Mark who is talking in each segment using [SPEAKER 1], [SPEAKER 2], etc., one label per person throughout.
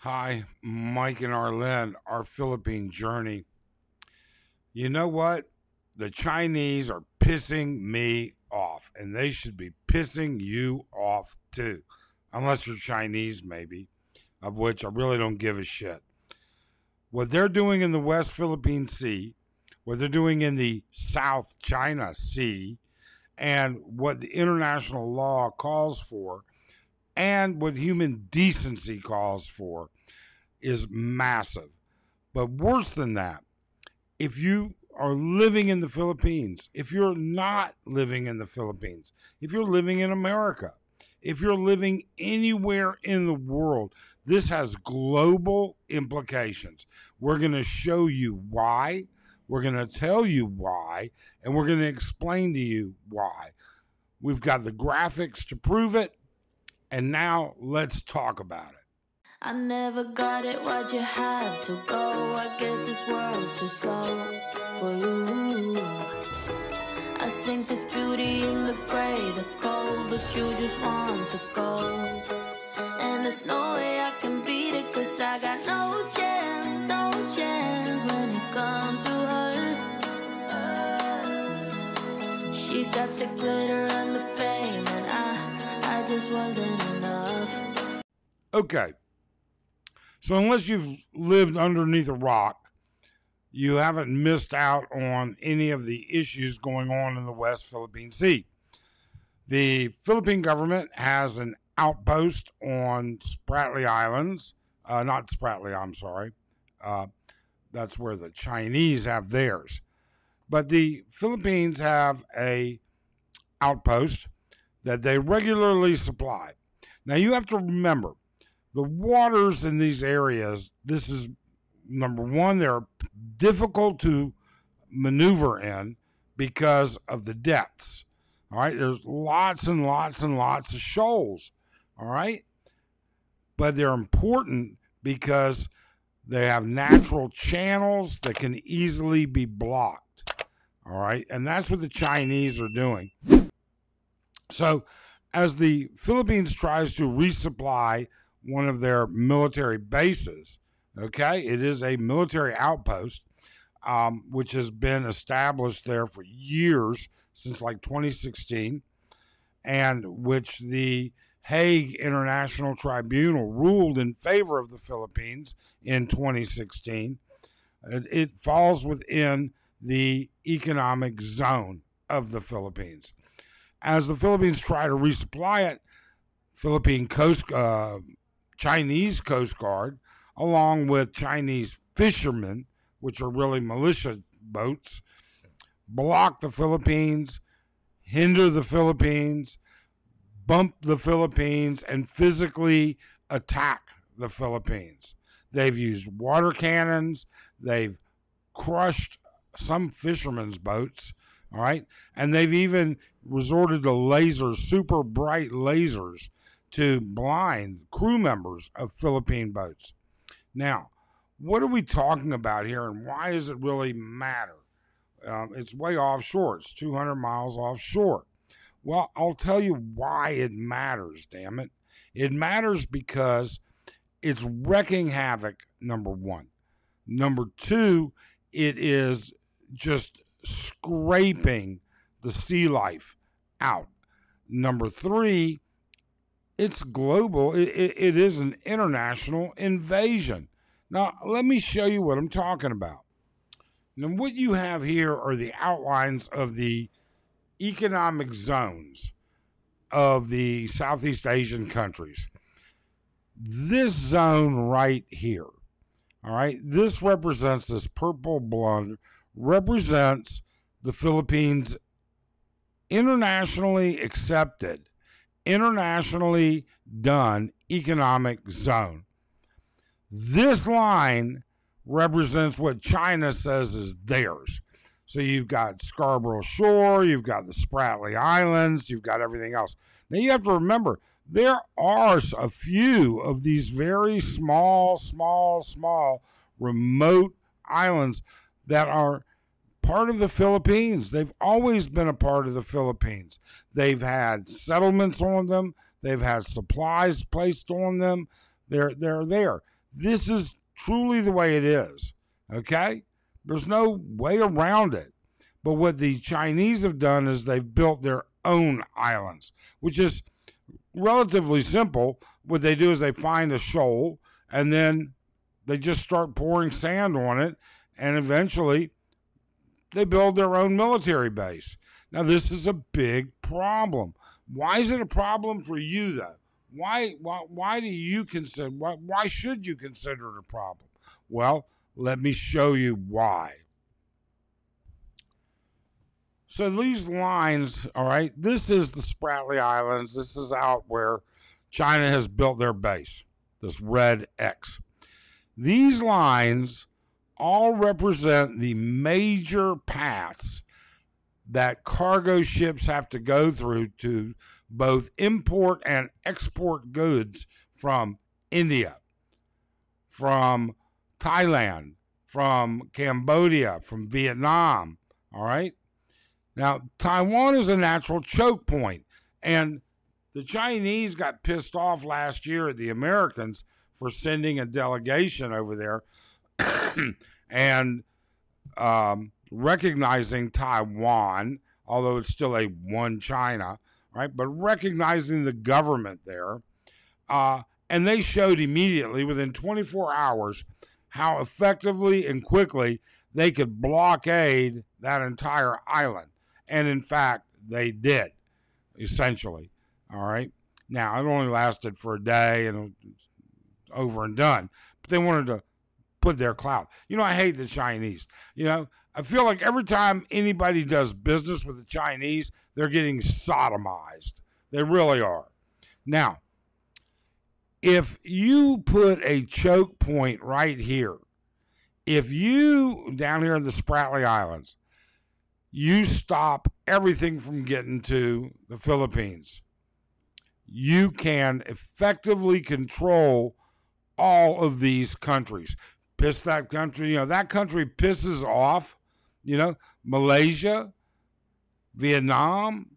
[SPEAKER 1] Hi, Mike and Arlen, our Philippine journey. You know what? The Chinese are pissing me off, and they should be pissing you off too. Unless you're Chinese, maybe, of which I really don't give a shit. What they're doing in the West Philippine Sea, what they're doing in the South China Sea, and what the international law calls for, and what human decency calls for, is massive. But worse than that, if you are living in the Philippines, if you're not living in the Philippines, if you're living in America, if you're living anywhere in the world, this has global implications. We're going to show you why, we're going to tell you why, and we're going to explain to you why. We've got the graphics to prove it, and now let's talk about it.
[SPEAKER 2] I never got it, why'd you have to go? I guess this world's too slow for you. I think there's beauty in the gray, the cold, but you just want the gold. And there's no way I can beat it, cause I got no chance when it comes to her. She got the glitter and the fame, and I just wasn't enough.
[SPEAKER 1] Okay. So unless you've lived underneath a rock, you haven't missed out on any of the issues going on in the West Philippine Sea. The Philippine government has an outpost on Spratly Islands. Not Spratly, I'm sorry. That's where the Chinese have theirs. But the Philippines have a outpost that they regularly supply. Now you have to remember, the waters in these areas, this is number one, they're difficult to maneuver in because of the depths. All right, there's lots and lots and lots of shoals. All right, but they're important because they have natural channels that can easily be blocked. All right, and that's what the Chinese are doing. So, as the Philippines tries to resupply one of their military bases, okay, it is a military outpost, which has been established there for years, since like 2016, and which the Hague International Tribunal ruled in favor of the Philippines in 2016. It falls within the economic zone of the Philippines. As the Philippines try to resupply it, Chinese Coast Guard, along with Chinese fishermen, which are really militia boats, block the Philippines, hinder the Philippines, bump the Philippines, and physically attack the Philippines. They've used water cannons, they've crushed some fishermen's boats, all right, and they've even resorted to lasers, super bright lasers, to blind crew members of Philippine boats. Now, what are we talking about here, and why does it really matter? It's way offshore. It's 200 miles offshore. Well, I'll tell you why it matters, damn it. It matters because it's wrecking havoc, number one. Number two, it is just scraping the sea life out. Number three, it's global. It is an international invasion. Now, let me show you what I'm talking about. Now, what you have here are the outlines of the economic zones of the Southeast Asian countries. This zone right here, all right, this represents, this purple blonde, represents the Philippines' internationally accepted, internationally done economic zone. This line represents what China says is theirs. So you've got Scarborough Shore, you've got the Spratly Islands, you've got everything else. Now you have to remember, there are a few of these very small, remote islands that are part of the Philippines. They've always been a part of the Philippines. They've had settlements on them. They've had supplies placed on them. They're there. This is truly the way it is, okay? There's no way around it. But what the Chinese have done is they've built their own islands, which is relatively simple. What they do is they find a shoal, and then they just start pouring sand on it, and eventually they build their own military base. Now, this is a big problem. Why is it a problem for you, though? Why do you consider, why should you consider it a problem? Well, let me show you why. So these lines, all right, this is the Spratly Islands. This is out where China has built their base, this red X. These lines all represent the major paths that cargo ships have to go through to both import and export goods from India, from Thailand, from Cambodia, from Vietnam, all right? Now, Taiwan is a natural choke point, and the Chinese got pissed off last year at the Americans for sending a delegation over there and recognizing Taiwan, although it's still a one China, right? But recognizing the government there. And they showed immediately, within 24 hours, how effectively and quickly they could blockade that entire island. And in fact, they did, essentially. All right. Now, it only lasted for a day and over and done. But they wanted to put their clout. You know, I hate the Chinese. You know, I feel like every time anybody does business with the Chinese, they're getting sodomized. They really are. Now, if you put a choke point right here, if you, down here in the Spratly Islands, you stop everything from getting to the Philippines, you can effectively control all of these countries. Piss that country, that country pisses off, Malaysia, Vietnam,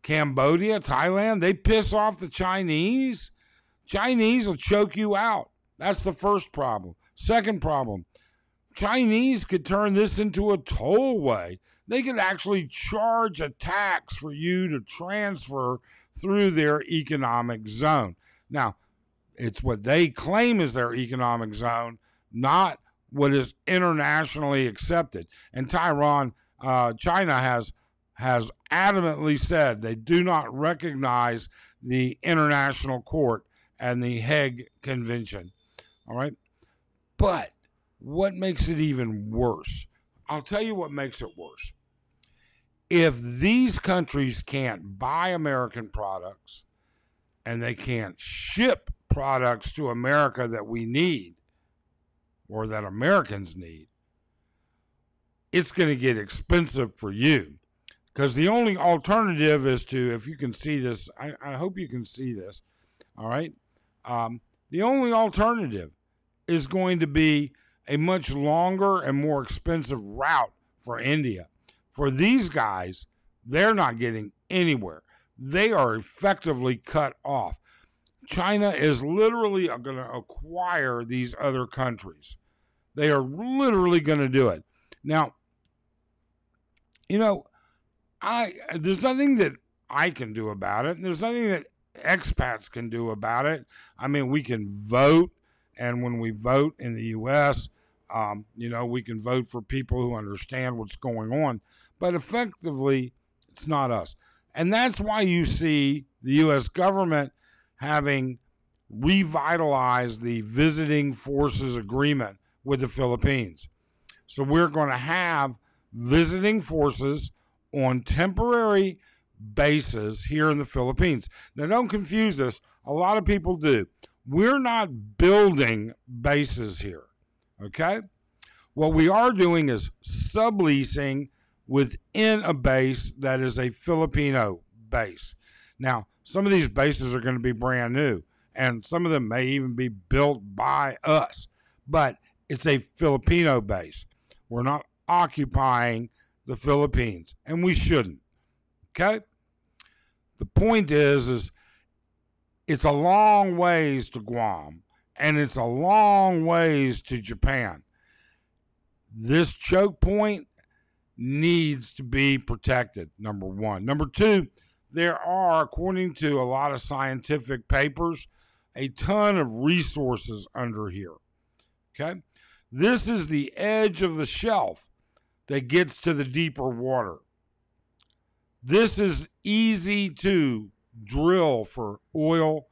[SPEAKER 1] Cambodia, Thailand. They piss off the Chinese. Chinese will choke you out. That's the first problem. Second problem, Chinese could turn this into a tollway. They could actually charge a tax for you to transfer through their economic zone. Now, it's what they claim is their economic zone, not what is internationally accepted. And China has adamantly said they do not recognize the International Court and the Hague Convention. All right? But what makes it even worse? I'll tell you what makes it worse. If these countries can't buy American products and they can't ship products to America that we need or that Americans need, it's going to get expensive for you. Because the only alternative is to, if you can see this, I hope you can see this, all right? The only alternative is going to be a much longer and more expensive route for India. For these guys, they're not getting anywhere. They are effectively cut off. China is literally going to acquire these other countries. They are literally going to do it. Now, there's nothing that I can do about it. There's nothing that expats can do about it. I mean, we can vote, and when we vote in the U.S., we can vote for people who understand what's going on. But effectively, it's not us. And that's why you see the U.S. government having revitalized the visiting forces agreement with the Philippines. So we're going to have visiting forces on temporary bases here in the Philippines. Now, don't confuse this. A lot of people do. We're not building bases here, okay? What we are doing is subleasing within a base that is a Filipino base. Now, some of these bases are going to be brand new, and some of them may even be built by us, but it's a Filipino base. We're not occupying the Philippines, and we shouldn't, okay? The point is it's a long ways to Guam, and it's a long ways to Japan. This choke point needs to be protected, number one. Number two, there are, according to a lot of scientific papers, a ton of resources under here. Okay? This is the edge of the shelf that gets to the deeper water. This is easy to drill for oil,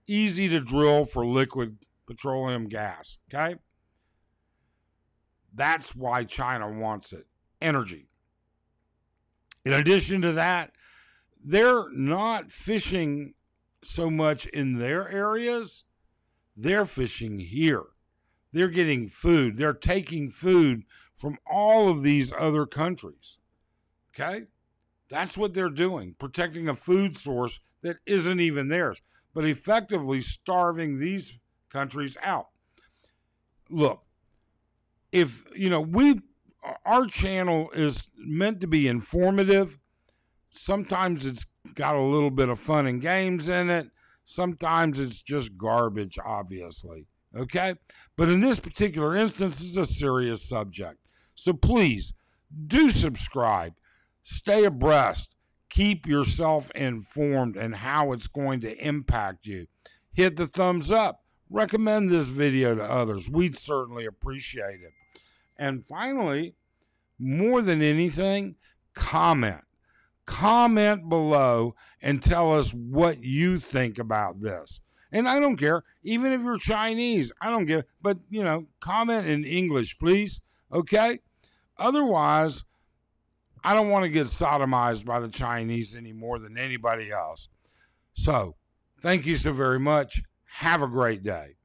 [SPEAKER 1] easy to drill for liquid petroleum gas. Okay? That's why China wants it. Energy. In addition to that, they're not fishing so much in their areas. They're fishing here. They're getting food. They're taking food from all of these other countries. Okay? That's what they're doing, protecting a food source that isn't even theirs, but effectively starving these countries out. Look, if, our channel is meant to be informative. Sometimes it's got a little bit of fun and games in it. Sometimes it's just garbage, obviously. Okay? But in this particular instance, it's a serious subject. So please do subscribe. Stay abreast. Keep yourself informed and how it's going to impact you. Hit the thumbs up. Recommend this video to others. We'd certainly appreciate it. And finally, more than anything, comment. Comment below and tell us what you think about this. And I don't care, even if you're Chinese, I don't care. But, comment in English, please. Okay? Otherwise, I don't want to get sodomized by the Chinese any more than anybody else. So, thank you so very much. Have a great day.